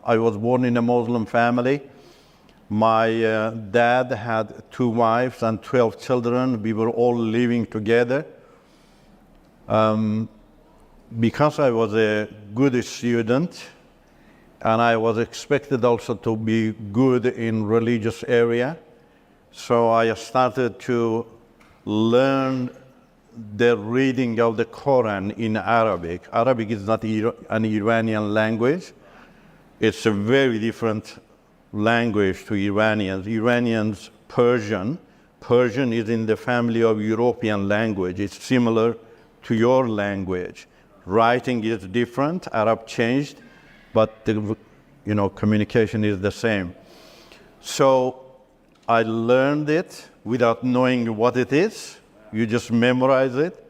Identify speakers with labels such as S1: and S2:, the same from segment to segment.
S1: I was born in a Muslim family. My dad had 2 wives and 12 children. We were all living together. Because I was a good student, and I was expected also to be good in religious area, so I started to learn the reading of the Quran in Arabic. Arabic is not an Iranian language. It's a very different language to Iranians. Iranians, Persian. Persian is in the family of European language. It's similar to your language. Writing is different. Arab changed, but the communication is the same. So I learned it without knowing what it is. You just memorize it.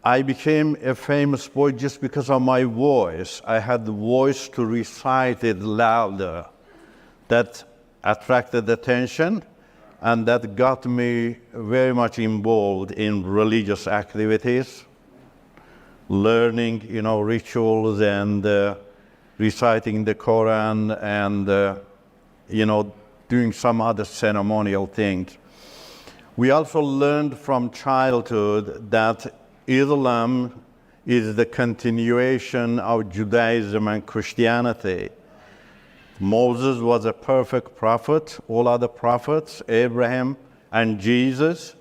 S1: I became a famous poet just because of my voice. I had the voice to recite it louder. That attracted attention, and that got me very much involved in religious activities, learning, rituals and reciting the Quran and, doing some other ceremonial things. We also learned from childhood that Islam is the continuation of Judaism and Christianity. Moses was a perfect prophet, all other prophets, Abraham and Jesus.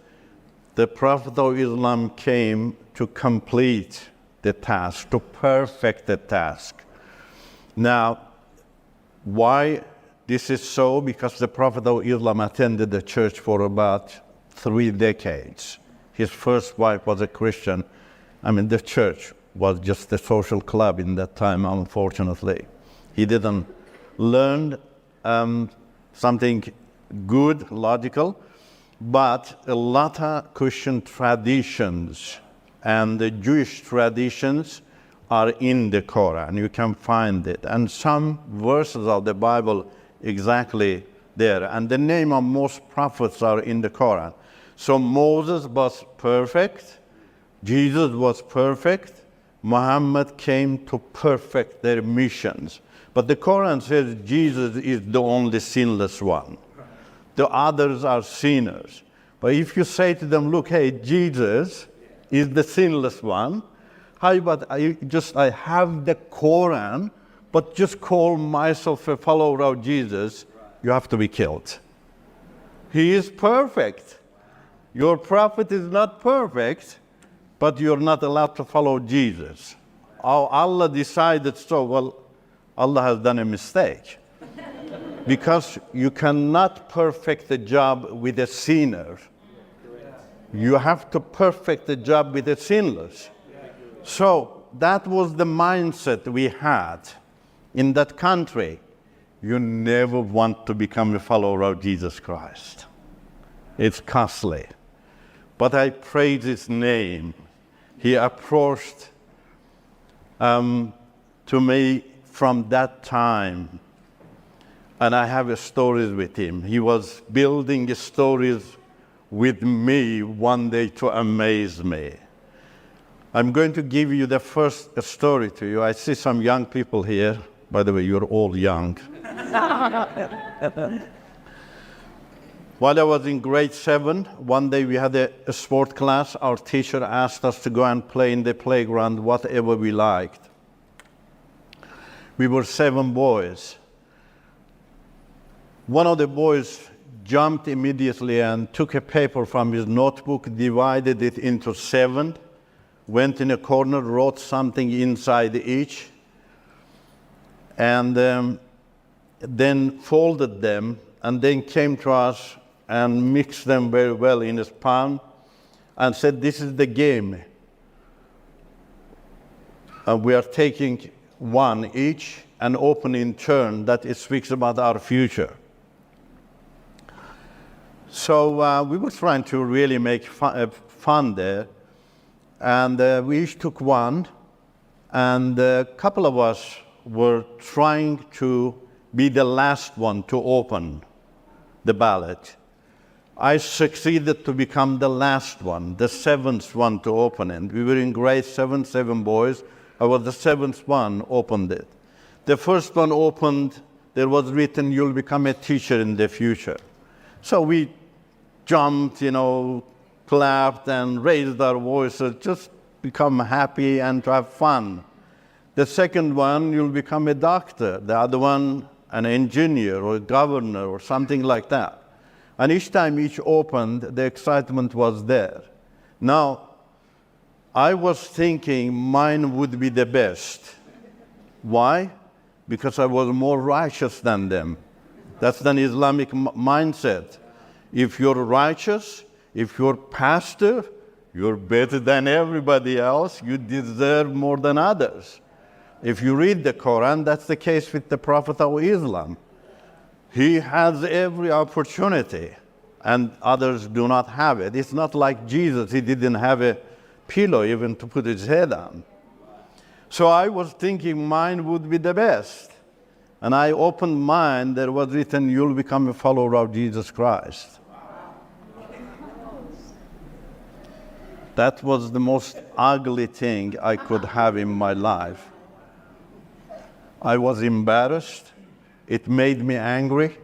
S1: The Prophet of Islam came to complete the task, to perfect the task. Now, why this is so? Because the Prophet of Islam attended the church for about 3 decades. His first wife was a Christian. The church was just a social club in that time, unfortunately. He didn't learn something good, logical, but a lot of Christian traditions and the Jewish traditions are in the Quran. You can find it. And some verses of the Bible exactly there. And the name of most prophets are in the Quran. So Moses was perfect. Jesus was perfect. Muhammad came to perfect their missions. But the Quran says Jesus is the only sinless one. The others are sinners. But if you say to them, look, hey, Jesus is the sinless one, how about I have the Quran, but just call myself a follower of Jesus, you have to be killed. He is perfect. Your prophet is not perfect, but you're not allowed to follow Jesus. Oh, Allah decided so. Well, Allah has done a mistake. Because you cannot perfect the job with a sinner. You have to perfect the job with the sinless. So that was the mindset we had in that country. You never want to become a follower of Jesus Christ. It's costly. But I praise his name. He approached to me from that time. And I have stories with him. He was building stories with me one day to amaze me. I'm going to give you the first story to you. I see some young people here. By the way, you're all young. While I was in grade 7, one day we had a sport class. Our teacher asked us to go and play in the playground whatever we liked. We were 7 boys. One of the boys jumped immediately and took a paper from his notebook, divided it into 7, went in a corner, wrote something inside each, and then folded them, and then came to us and mixed them very well in his palm and said, this is the game. We are taking one each and open in turn that it speaks about our future. So we were trying to really make fun there. And we each took one, and a couple of us were trying to be the last one to open the ballot. I succeeded to become the last one, the 7th one to open it. We were in grade 7, 7 boys. I was the 7th one, opened it. The first one opened, there was written, "You'll become a teacher in the future." So we jumped, clapped and raised our voices, just become happy and to have fun. The second one, "You'll become a doctor." The other one, an engineer or a governor or something like that. And each time each opened, the excitement was there. Now, I was thinking mine would be the best. Why? Because I was more righteous than them. That's an Islamic mindset. If you're righteous, if you're pastor, you're better than everybody else. You deserve more than others. If you read the Quran, that's the case with the Prophet of Islam. He has every opportunity, and others do not have it. It's not like Jesus. He didn't have a pillow even to put his head on. So I was thinking mine would be the best. And I opened mine, there was written, "You'll become a follower of Jesus Christ." That was the most ugly thing I could have in my life. I was embarrassed. It made me angry.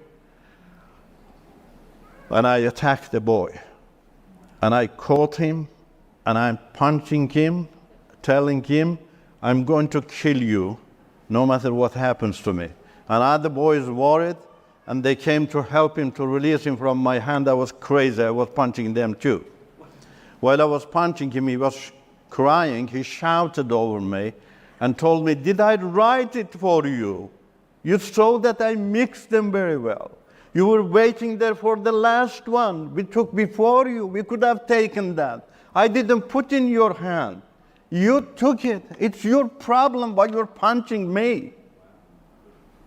S1: And I attacked the boy. And I caught him, and I'm punching him, telling him, "I'm going to kill you no matter what happens to me." And other boys worried, and they came to help him to release him from my hand. I was crazy. I was punching them too. While I was punching him, he was crying. He shouted over me and told me, "Did I write it for you? You saw that I mixed them very well. You were waiting there for the last one. We took before you. We could have taken that. I didn't put in your hand. You took it. It's your problem why you're punching me.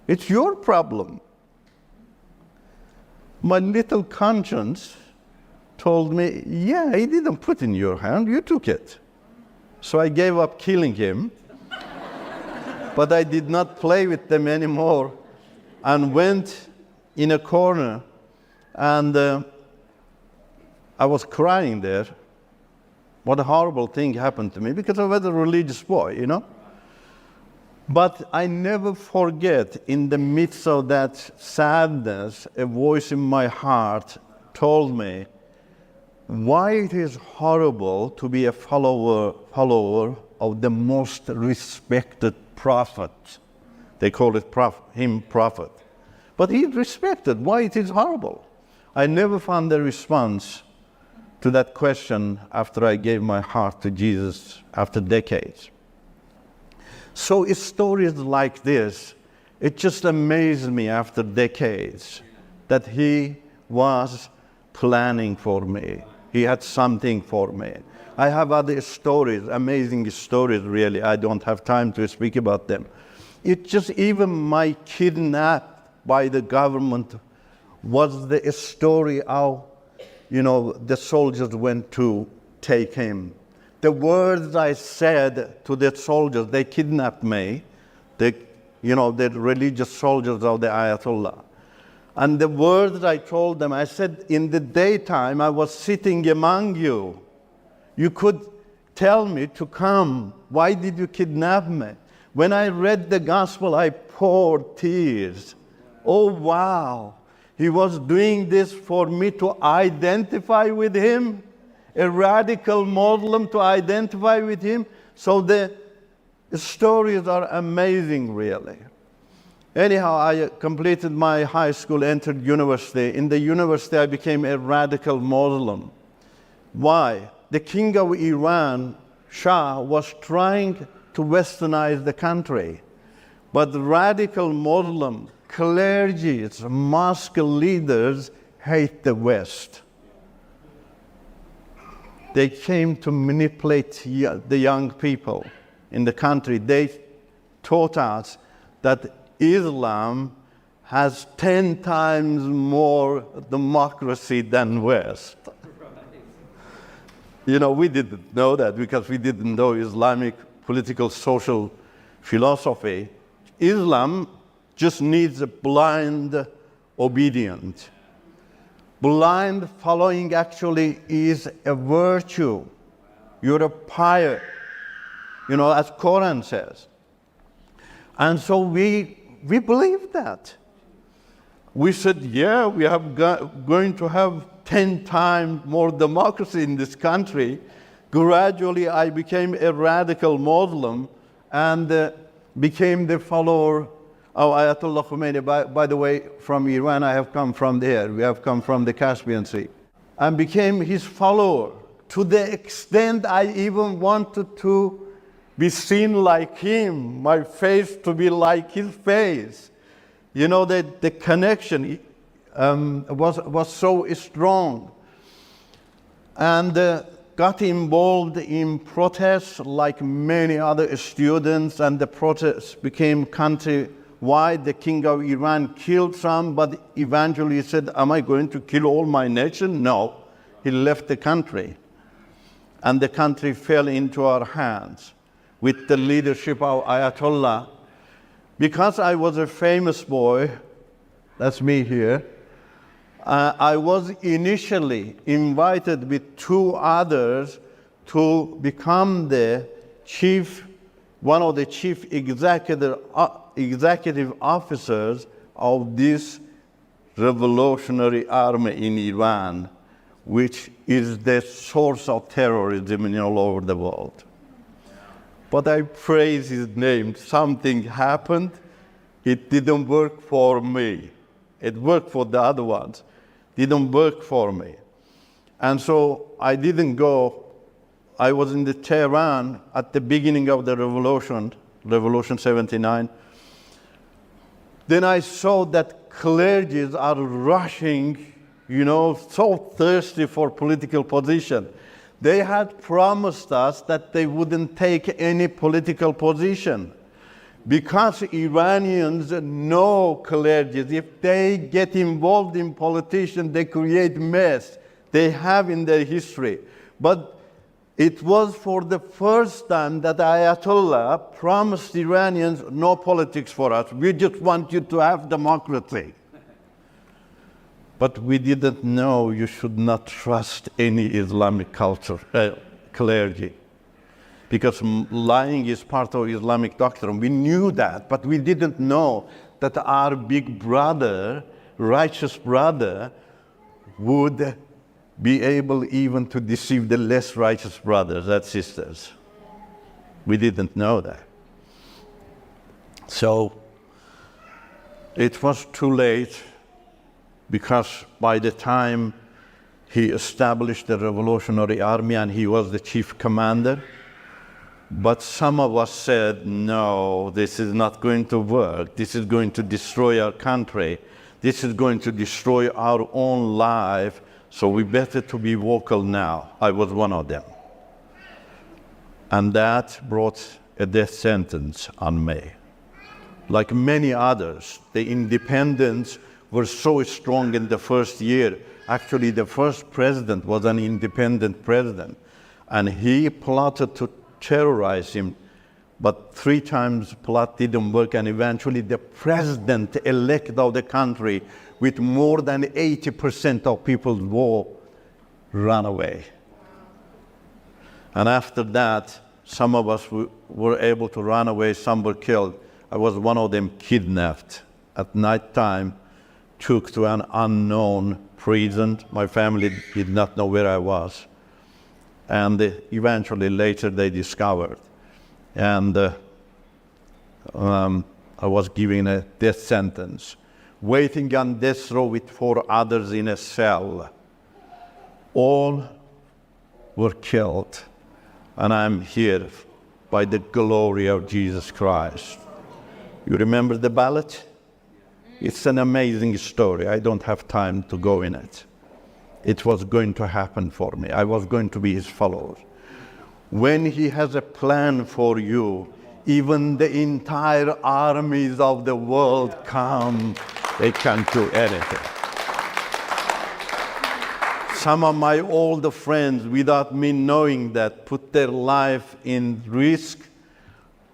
S1: It's your problem." My little conscience told me, "Yeah, he didn't put in your hand. You took it." So I gave up killing him. But I did not play with them anymore and went in a corner, and I was crying there. What a horrible thing happened to me because I was a religious boy, But I never forget, in the midst of that sadness, a voice in my heart told me why it is horrible to be a follower of the most respected prophet. They call it prophet. But he is respected. Why it is horrible? I never found a response to that question after I gave my heart to Jesus after decades. So it's stories like this, it just amazed me after decades that he was planning for me. He had something for me. I have other stories, amazing stories really. I don't have time to speak about them. It just even my kidnapped by the government was the story of, the soldiers went to take him. The words I said to the soldiers, they kidnapped me, the religious soldiers of the Ayatollah. And the words I told them, I said, in the daytime I was sitting among you. You could tell me to come. Why did you kidnap me? When I read the gospel, I poured tears. Oh, wow. He was doing this for me to identify with him. A radical Muslim to identify with him. So the stories are amazing, really. Anyhow, I completed my high school, entered university. In the university, I became a radical Muslim. Why? The king of Iran, Shah, was trying to westernize the country. But the radical Muslim clergies, mosque leaders hate the West. They came to manipulate the young people in the country. They taught us that Islam has 10 times more democracy than West. We didn't know that because we didn't know Islamic political social philosophy. Islam just needs a blind obedience. Blind following actually is a virtue. You're a pious, as Quran says. And so we believed that. We said, yeah, we have going to have 10 times more democracy in this country. Gradually, I became a radical Muslim and became the follower of Ayatollah Khomeini. By the way, from Iran, I have come from there. We have come from the Caspian Sea. And became his follower to the extent I even wanted to be seen like him, my face to be like his face. You know, the connection was so strong. And got involved in protests like many other students, and the protests became countrywide. The king of Iran killed some, but eventually he said, am I going to kill all my nation? No. He left the country. And the country fell into our hands with the leadership of Ayatollah. Because I was a famous boy, that's me here, I was initially invited with 2 others to become one of the chief executive officers of this revolutionary army in Iran, which is the source of terrorism all over the world. But I praise his name. Something happened. It didn't work for me. It worked for the other ones. Didn't work for me. And so I didn't go. I was in Tehran at the beginning of the Revolution 79. Then I saw that clergies are rushing, so thirsty for political position. They had promised us that they wouldn't take any political position because Iranians know clergies. If they get involved in politics, they create mess. They have in their history. But it was for the first time that Ayatollah promised Iranians no politics for us. We just want you to have democracy. But we didn't know you should not trust any Islamic clergy. Because lying is part of Islamic doctrine. We knew that, but we didn't know that our big brother, righteous brother, would be able even to deceive the less righteous brothers and sisters. We didn't know that. So it was too late, because by the time he established the Revolutionary Army and he was the chief commander, but some of us said, no, this is not going to work. This is going to destroy our country. This is going to destroy our own life, so we better to be vocal now. I was one of them. And that brought a death sentence on me. Like many others, the independents were so strong in the first year. Actually, the first president was an independent president, and he plotted to terrorize him, but 3 times plot didn't work, and eventually the president-elect of the country, with more than 80% of people's vote, ran away. And after that, some of us were able to run away, some were killed. I was one of them kidnapped at night time, took to an unknown prison. My family did not know where I was. And eventually later they discovered. And I was given a death sentence, waiting on death row with 4 others in a cell. All were killed. And I'm here by the glory of Jesus Christ. You remember the ballot? It's an amazing story. I don't have time to go in it. It was going to happen for me. I was going to be his follower. When he has a plan for you, even the entire armies of the world come. They can't do anything. Some of my older friends, without me knowing that, put their life in risk,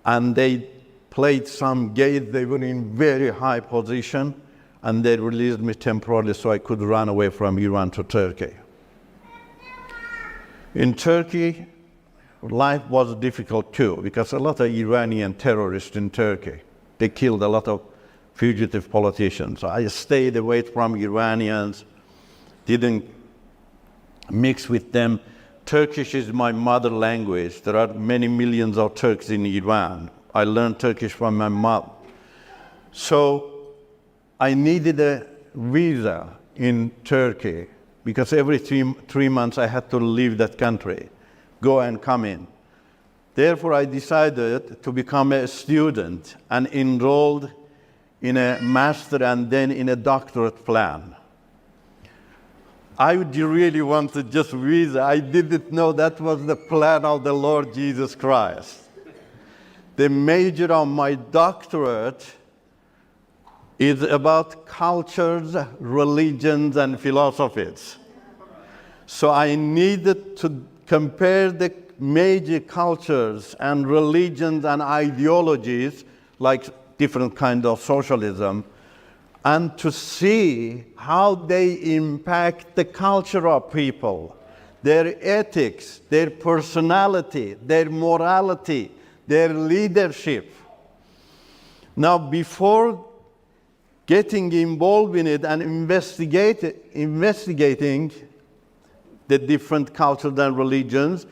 S1: and they played some game. They were in very high position, and they released me temporarily so I could run away from Iran to Turkey. In Turkey, life was difficult too, because a lot of Iranian terrorists in Turkey. They killed a lot of fugitive politicians. So I stayed away from Iranians, didn't mix with them. Turkish is my mother language. There are many millions of Turks in Iran. I learned Turkish from my mom. So I needed a visa in Turkey because every three months I had to leave that country, go and come in. Therefore, I decided to become a student and enrolled in a master and then in a doctorate plan. I really wanted just visa. I didn't know that was the plan of the Lord Jesus Christ. The major of my doctorate is about cultures, religions, and philosophies. So I needed to compare the major cultures and religions and ideologies, like different kinds of socialism, and to see how they impact the culture of people, their ethics, their personality, their morality, their leadership. Now, before getting involved in it and investigating the different cultures and religions,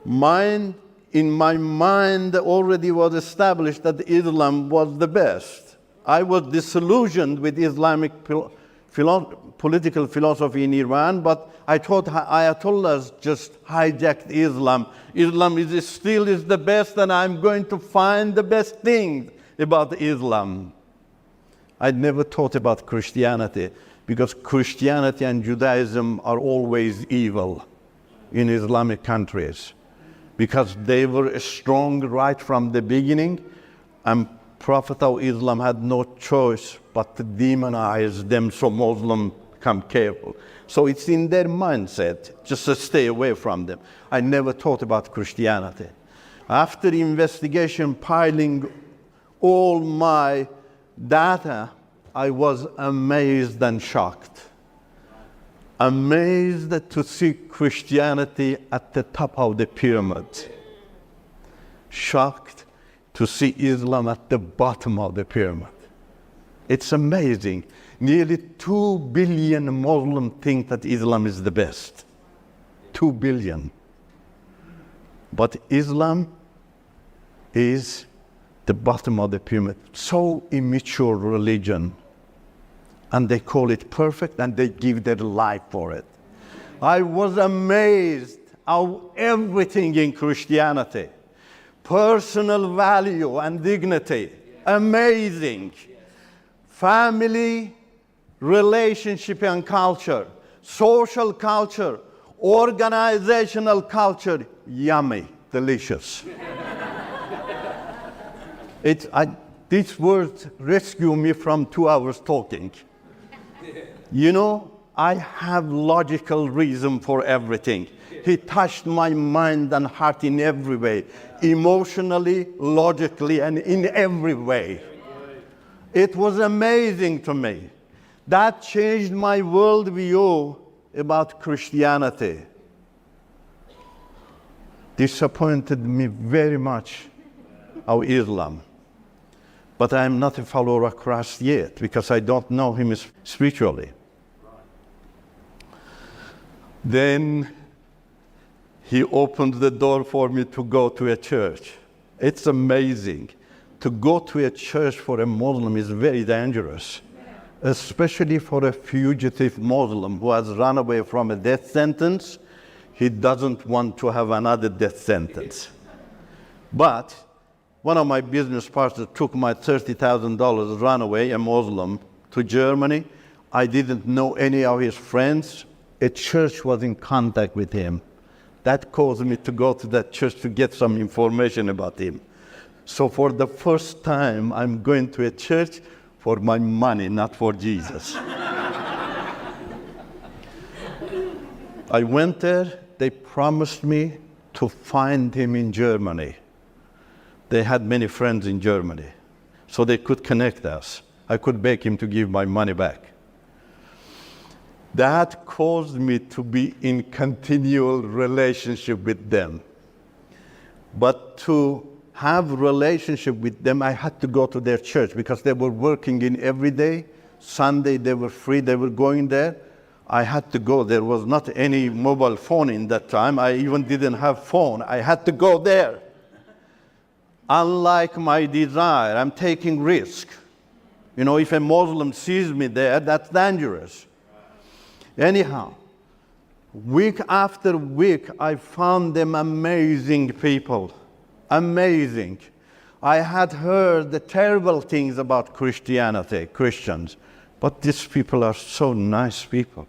S1: in my mind already was established that Islam was the best. I was disillusioned with Islamic political philosophy in Iran, but I thought Ayatollahs just hijacked Islam. Islam still is the best, and I'm going to find the best things about Islam. I never thought about Christianity, because Christianity and Judaism are always evil in Islamic countries, because they were strong right from the beginning, and Prophet of Islam had no choice but to demonize them so Muslims become careful. So it's in their mindset just to stay away from them. I never thought about Christianity. After investigation, piling all my data, I was amazed and shocked. Amazed to see Christianity at the top of the pyramid. Shocked to see Islam at the bottom of the pyramid. It's amazing. Nearly 2 billion Muslims think that Islam is the best. 2 billion. But Islam is the bottom of the pyramid. So immature religion. And they call it perfect, and they give their life for it. I was amazed of everything in Christianity. Personal value and dignity, amazing. Family, relationship and culture, social culture, organizational culture, yummy, delicious. These words rescue me from 2 hours talking. You know, I have logical reason for everything. He touched my mind and heart in every way, emotionally, logically, and in every way. It was amazing to me. That changed my worldview about Christianity. Disappointed me very much of Islam. But I am not a follower of Christ yet, because I don't know him spiritually. Then he opened the door for me to go to a church. It's amazing. To go to a church for a Muslim is very dangerous, especially for a fugitive Muslim who has run away from a death sentence. He doesn't want to have another death sentence. But one of my business partners took my $30,000 runaway, a Muslim, to Germany. I didn't know any of his friends. A church was in contact with him. That caused me to go to that church to get some information about him. So for the first time, I'm going to a church for my money, not for Jesus. I went there. They promised me to find him in Germany. They had many friends in Germany, so they could connect us. I could beg him to give my money back. That caused me to be in continual relationship with them. But to have relationship with them, I had to go to their church because they were working in every day. Sunday they were free, they were going there. I had to go. There was not any mobile phone in that time. I even didn't have phone. I had to go there. Unlike my desire, I'm taking risk. You know, if a Muslim sees me there, that's dangerous. Anyhow, week after week, I found them amazing people. Amazing. I had heard the terrible things about Christianity, Christians, but these people are so nice people.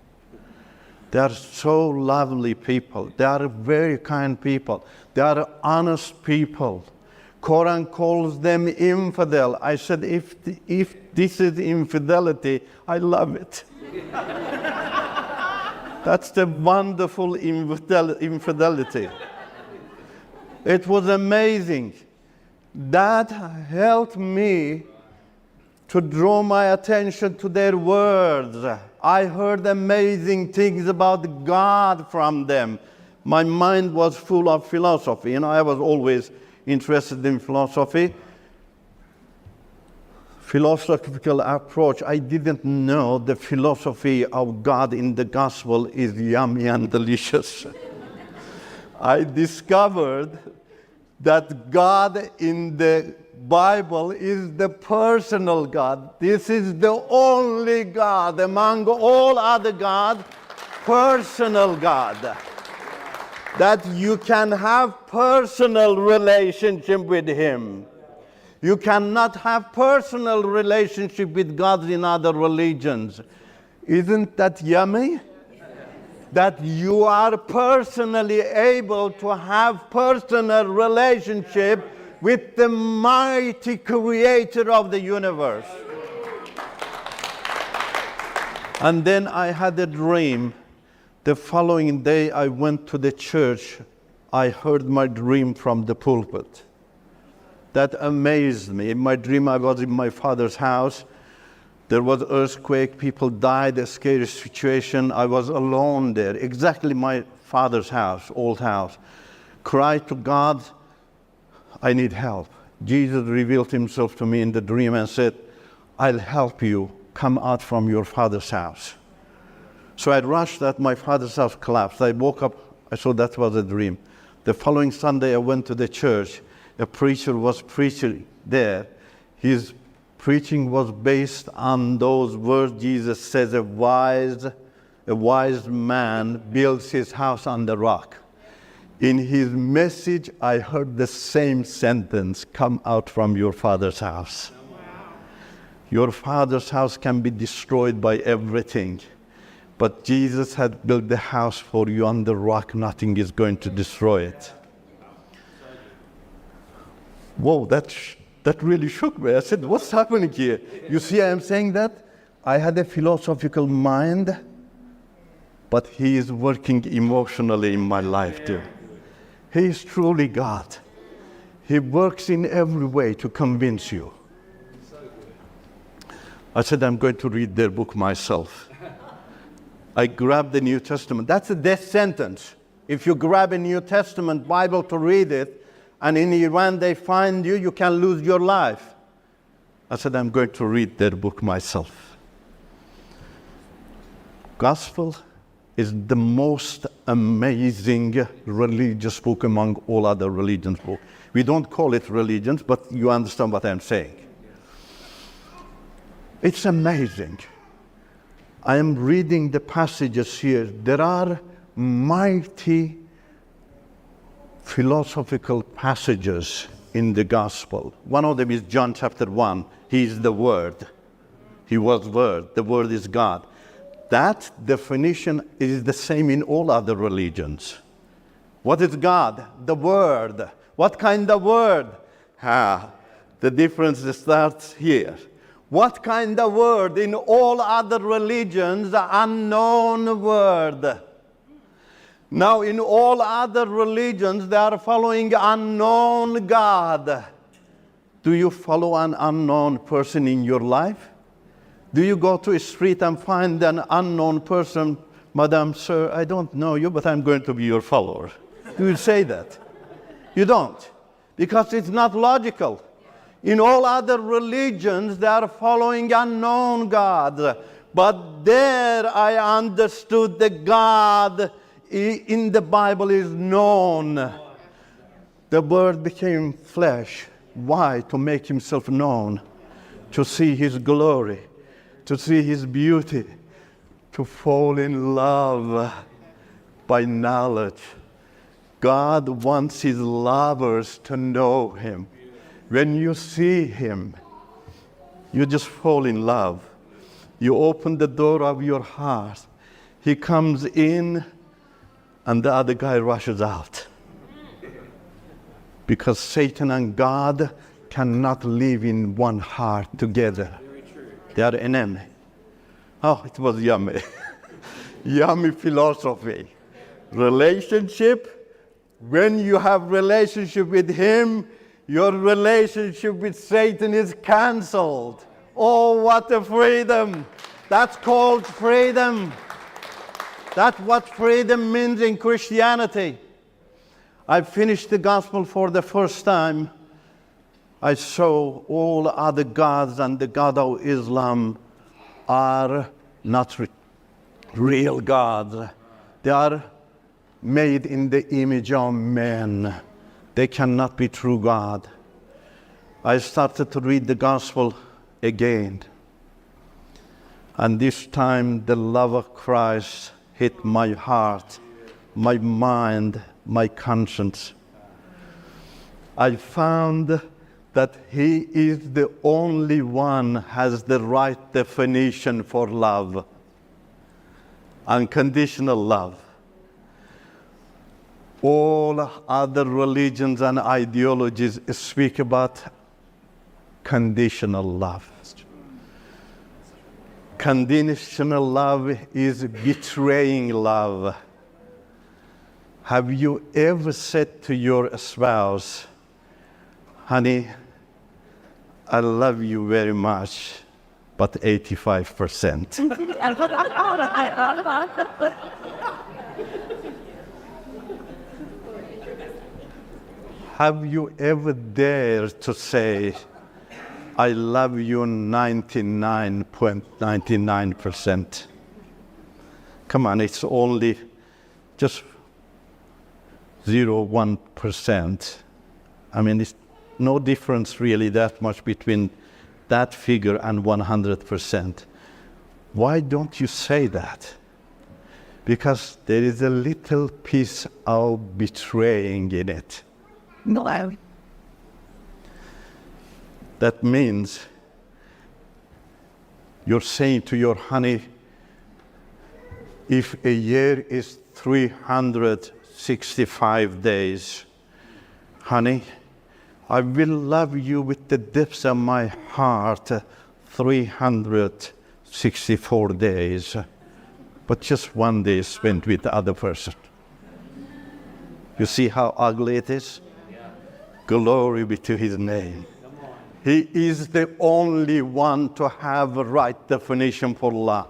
S1: They are so lovely people. They are very kind people. They are honest people. Quran calls them infidel. I said, if this is infidelity, I love it. That's the wonderful infidelity. It was amazing. That helped me to draw my attention to their words. I heard amazing things about God from them. My mind was full of philosophy. You know, I was always interested in philosophy. Philosophical approach. I didn't know the philosophy of God in the gospel is yummy and delicious. I discovered that God in the Bible is the personal God. This is the only God among all other gods, personal God. That you can have personal relationship with Him. You cannot have personal relationship with God in other religions. Isn't that yummy? That you are personally able to have personal relationship with the mighty creator of the universe. And then I had a dream. The following day I went to the church. I heard my dream from the pulpit. That amazed me. In my dream I was in my father's house. There was earthquake, people died, a scary situation. I was alone there, exactly my father's house, old house. Cried to God, I need help. Jesus revealed himself to me in the dream and said, I'll help you come out from your father's house. So I rushed at my father's house, collapsed. I woke up, I saw that was a dream. The following Sunday I went to the church. A preacher was preaching there. His preaching was based on those words Jesus says, a wise man builds his house on the rock. In his message, I heard the same sentence, come out from your father's house. Wow. Your father's house can be destroyed by everything. But Jesus had built the house for you on the rock. Nothing is going to destroy it. Whoa, that really shook me. I said, what's happening here? You see, I am saying that I had a philosophical mind, but He is working emotionally in my life too. He is truly God. He works in every way to convince you. I said, I'm going to read their book myself. I grabbed the New Testament. That's a death sentence. If you grab a New Testament Bible to read it, and in Iran they find you, you can lose your life. I said, I'm going to read their book myself. Gospel is the most amazing religious book among all other religions books. We don't call it religions, but you understand what I'm saying. It's amazing. I am reading the passages here. There are mighty philosophical passages in the gospel. One of them is John chapter 1. He is the Word. He was Word. The Word is God. That definition is the same in all other religions. What is God? The Word. What kind of Word? The difference starts here. What kind of word? In all other religions, the unknown word. Now, in all other religions, they are following unknown God. Do you follow an unknown person in your life? Do you go to a street and find an unknown person, Madam, sir, I don't know you, but I'm going to be your follower? Do you say that? You don't. because it's not logical. In all other religions, they are following unknown gods. But there I understood the God in the Bible is known. The Word became flesh. Why? To make himself known, to see his glory, to see his beauty, to fall in love by knowledge. God wants his lovers to know him. When you see him, you just fall in love. You open the door of your heart. He comes in, and the other guy rushes out. Because Satan and God cannot live in one heart together. They are enemy. Oh, it was yummy. Yummy philosophy. Relationship. When you have relationship with him, your relationship with Satan is canceled. Oh, what a freedom. That's called freedom. That's what freedom means in Christianity. I finished the gospel for the first time. I saw all other gods and the God of Islam are not real gods. They are made in the image of man. They cannot be true God. I started to read the gospel again. And this time the love of Christ hit my heart, my mind, my conscience. I found that he is the only one has the right definition for love. Unconditional love. All other religions and ideologies speak about conditional love. Conditional love is betraying love. Have you ever said to your spouse, honey, I love you very much, but 85%? Have you ever dared to say, I love you 99.99%? Come on, it's only just 0.1%. I mean, it's no difference really that much between that figure and 100%. Why don't you say that? Because there is a little piece of betraying in it.
S2: No.
S1: That means you're saying to your honey, if a year is 365 days, honey, I will love you with the depths of my heart 364 days, but just one day spent with the other person. You see how ugly it is? Glory be to his name. He is the only one to have a right definition for love.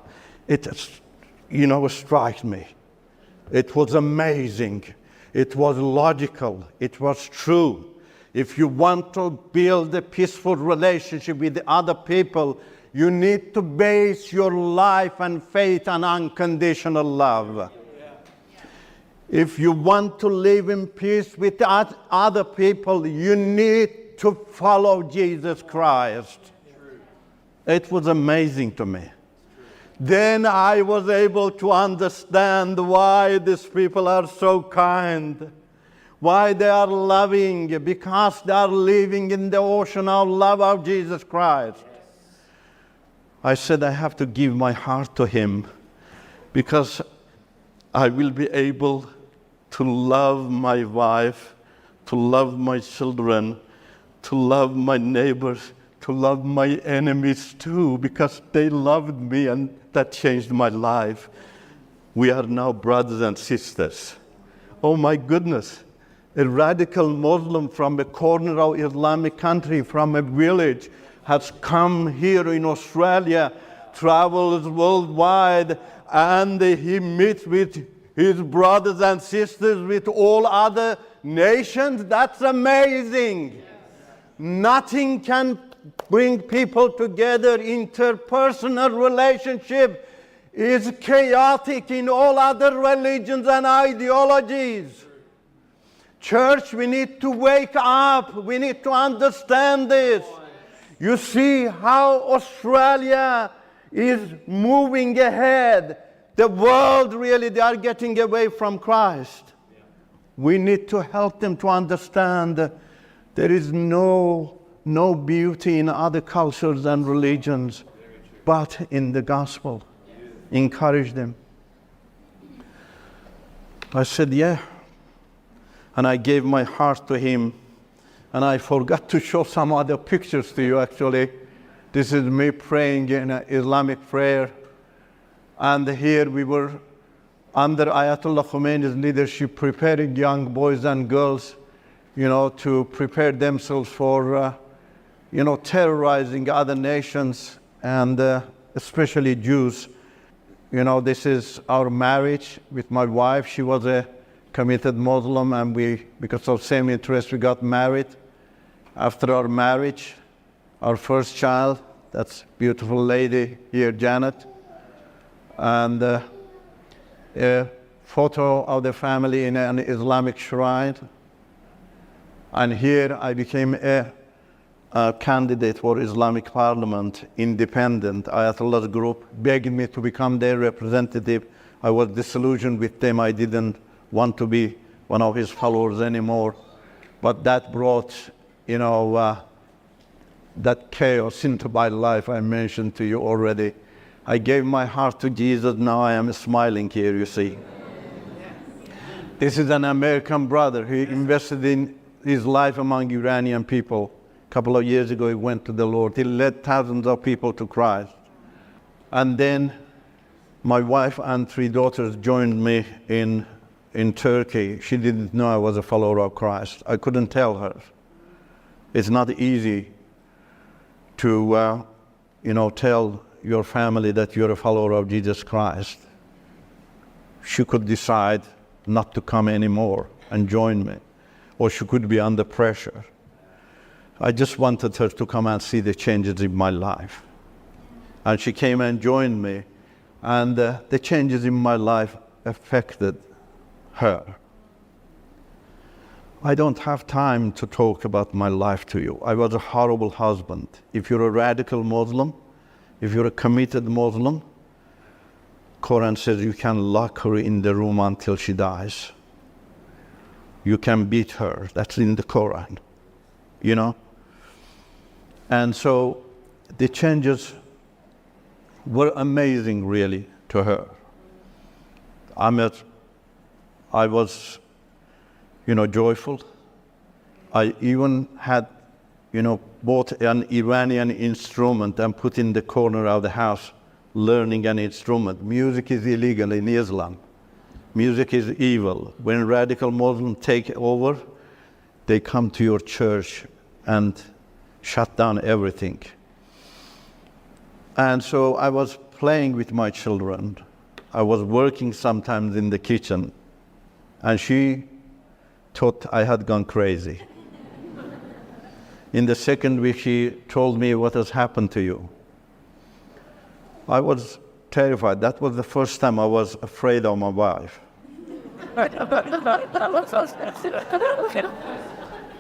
S1: It, struck me. It was amazing. It was logical. It was true. If you want to build a peaceful relationship with other people, you need to base your life and faith on unconditional love. If you want to live in peace with other people, you need to follow Jesus Christ. It was amazing to me. Then I was able to understand why these people are so kind, why they are loving, because they are living in the ocean of love of Jesus Christ. I said I have to give my heart to him because I will be able to love my wife, to love my children, to love my neighbors, to love my enemies too, because they loved me and that changed my life. We are now brothers and sisters. Oh my goodness, a radical Muslim from a corner of Islamic country, from a village, has come here in Australia, travels worldwide, and he meets with his brothers and sisters with all other nations. That's amazing. Nothing can bring people together. Interpersonal relationship is chaotic in all other religions and ideologies. Church, we need to wake up. We need to understand this. You see how Australia is moving ahead. The world really, they are getting away from Christ. We need to help them to understand there is no beauty in other cultures and religions, but in the gospel. Encourage them. I said, yeah. And I gave my heart to him. And I forgot to show some other pictures to you, actually. This is me praying in an Islamic prayer. And here we were under Ayatollah Khomeini's leadership, preparing young boys and girls, to prepare themselves for, terrorizing other nations, and especially Jews. This is our marriage with my wife. She was a committed Muslim, and because of same interest, we got married. After our marriage, our first child, that's beautiful lady here, Janet, and a photo of the family in an Islamic shrine. And here I became a candidate for Islamic Parliament, independent. Ayatollah's group begged me to become their representative. I was disillusioned with them. I didn't want to be one of his followers anymore. But that brought, that chaos into my life I mentioned to you already. I gave my heart to Jesus. Now I am smiling here, you see. This is an American brother. He invested in his life among Iranian people. A couple of years ago, he went to the Lord. He led thousands of people to Christ. And then my wife and 3 daughters joined me in Turkey. She didn't know I was a follower of Christ. I couldn't tell her. It's not easy to, tell your family that you're a follower of Jesus Christ. She could decide not to come anymore and join me, or she could be under pressure. I just wanted her to come and see the changes in my life. And she came and joined me, and the changes in my life affected her. I don't have time to talk about my life to you. I was a horrible husband. If you're a radical Muslim, if you're a committed Muslim, Quran says you can lock her in the room until she dies. You can beat her. That's in the Quran, And so the changes were amazing, really, to her. I was, joyful. I even had, bought an Iranian instrument and put in the corner of the house, learning an instrument. Music is illegal in Islam. Music is evil. When radical Muslims take over, they come to your church and shut down everything. And so I was playing with my children. I was working sometimes in the kitchen, and she thought I had gone crazy. In the second week, she told me, "What has happened to you?" I was terrified. That was the first time I was afraid of my wife.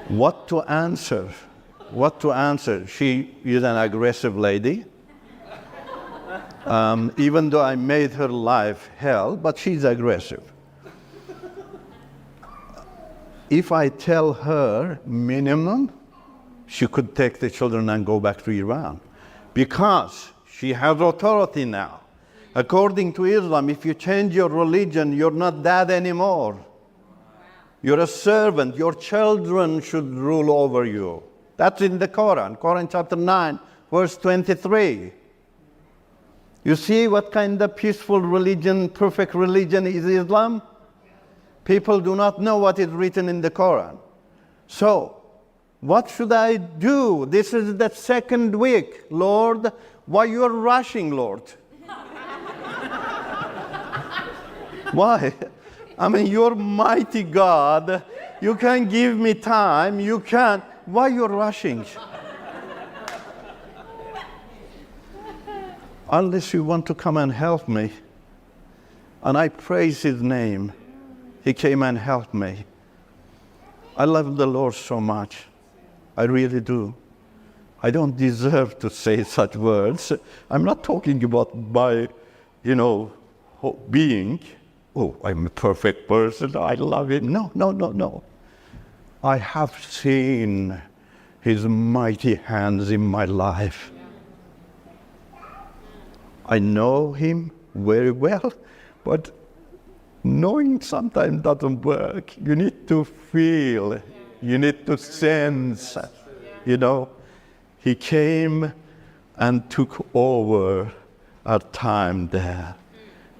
S1: What to answer? What to answer? She is an aggressive lady. Even though I made her life hell, but she's aggressive. If I tell her minimum, she could take the children and go back to Iran, because she has authority now. According to Islam, if you change your religion, you're not that anymore. You're a servant. Your children should rule over you. That's in the Quran. Quran chapter 9, verse 23. You see what kind of peaceful religion, perfect religion is Islam? People do not know what is written in the Quran. So, what should I do? This is the second week. Lord, why you are rushing, Lord? Why? I mean, you're mighty God. You can give me time. You can. Why you're rushing? Unless you want to come and help me. And I praise his name. He came and helped me. I love the Lord so much. I really do. I don't deserve to say such words. I'm not talking about my, being. Oh, I'm a perfect person. I love it. No. I have seen his mighty hands in my life. I know him very well, but knowing sometimes doesn't work. You need to feel, you need to sense, He came and took over our time there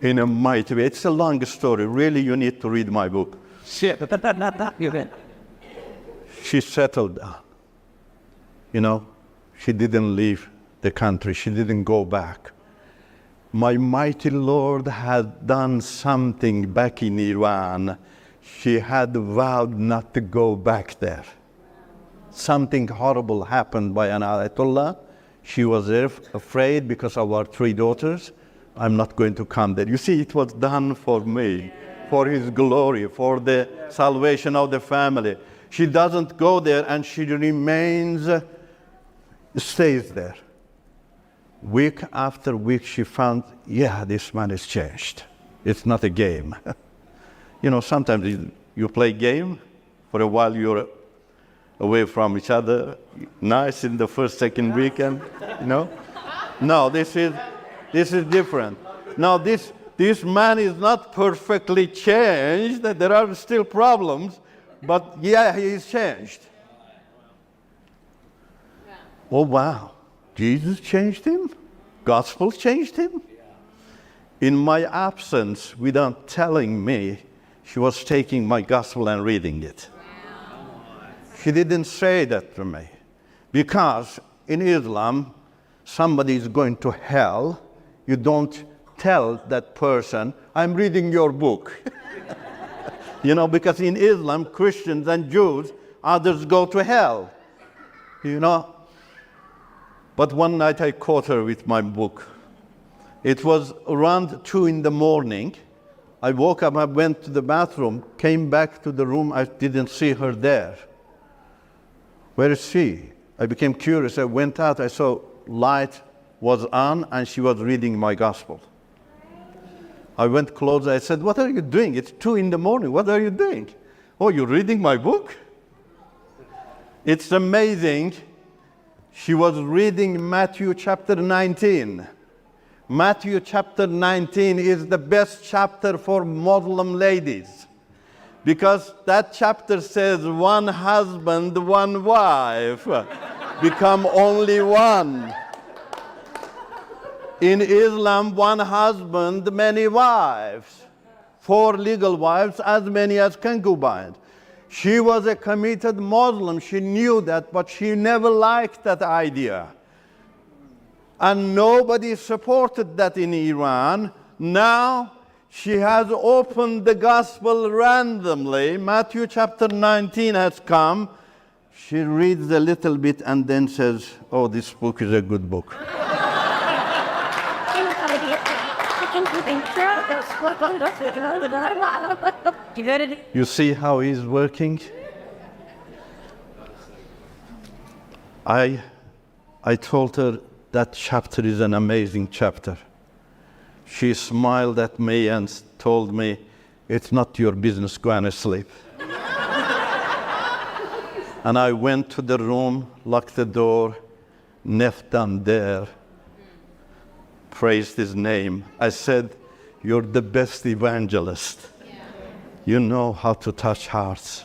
S1: in a mighty way. It's a long story. Really, you need to read my book. She settled down. She didn't leave the country. She didn't go back. My mighty Lord had done something back in Iran. She had vowed not to go back there. Something horrible happened by an Ayatollah. She was afraid because of our 3 daughters. I'm not going to come there. You see, it was done for me, for his glory, for the salvation of the family. She doesn't go there, and she stays there. Week after week, she found, this man is changed. It's not a game. Sometimes you play game. For a while, you're away from each other. Nice in the first, second weekend, No, this is different. Now, this man is not perfectly changed. There are still problems, but he is changed. Oh, wow. Jesus changed him. Gospel changed him. In my absence, without telling me, she was taking my gospel and reading it. She didn't say that to me. Because in Islam, somebody is going to hell. You don't tell that person, I'm reading your book. Because in Islam, Christians and Jews, others go to hell. But one night I caught her with my book. It was around 2 a.m. I woke up, I went to the bathroom, came back to the room, I didn't see her there. Where is she? I became curious, I went out, I saw light was on and she was reading my gospel. I went closer, I said, what are you doing? It's 2 a.m, what are you doing? Oh, you're reading my book? It's amazing. She was reading Matthew chapter 19. Matthew chapter 19 is the best chapter for Muslim ladies. Because that chapter says one husband, one wife, become only one. In Islam, one husband, many wives. 4 legal wives, as many as concubines. She was a committed Muslim. She knew that, but she never liked that idea. And nobody supported that in Iran. Now, she has opened the gospel randomly. Matthew chapter 19 has come. She reads a little bit and then says, oh, this book is a good book. You see how he's working? I told her that chapter is an amazing chapter. She smiled at me and told me, it's not your business, go and sleep. And I went to the room, locked the door, knelt down there, praised his name. I said, you're the best evangelist. You know how to touch hearts.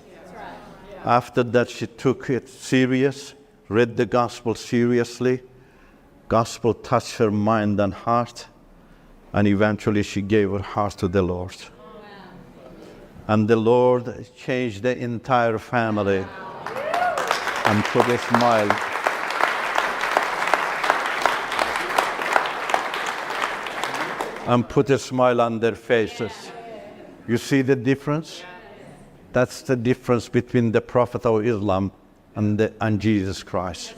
S1: After that, she took it serious, read the gospel seriously. Gospel touched her mind and heart, and eventually she gave her heart to the Lord. And the Lord changed the entire family and put a smile. And put a smile on their faces. You see the difference? That's the difference between the Prophet of Islam and Jesus Christ.